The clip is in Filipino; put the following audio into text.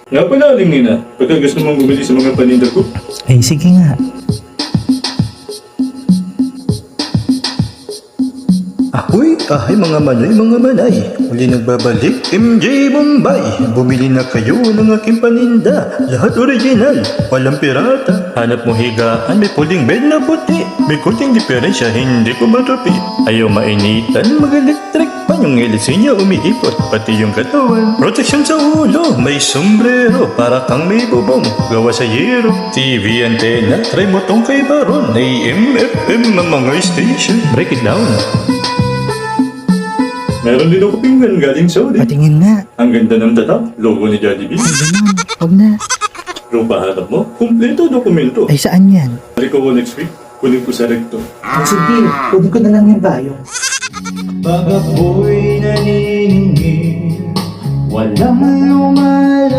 Nga pala, Aling Nina, pagka gusto mong bumili sa mga paninda ko, Ay, sige nga. Ahoy, mga manay, muli nagbabalik, MJ Bombay. Bumili na kayo ng aking paninda, lahat original, walang pirata. Hanap mo higaan, may puling bed na puti, may kunting diferensya, hindi ko matupi. Ayaw mainitan, mag-electric pan, yung LC niya umiikot, pati yung katawan. Protection sa ulo, may sombrero, para kang may bubong, gawa sa yero. TV antenna, try mo tong kay Baron, AM, FM, mga station. Break it down. meron din ako pinggan galing Saudi. Patingin nga. Ang ganda ng tatak, logo ni Jollibee. Ay, ganun. Huwag na. Pero pahanap mo, kumpleto dokumento. Ay, saan yan? Balik ko next week, kunin ko sa recto. Sige, kunin ko na lang yung bayo. Pag ako'y naniningil, walang lumalabas.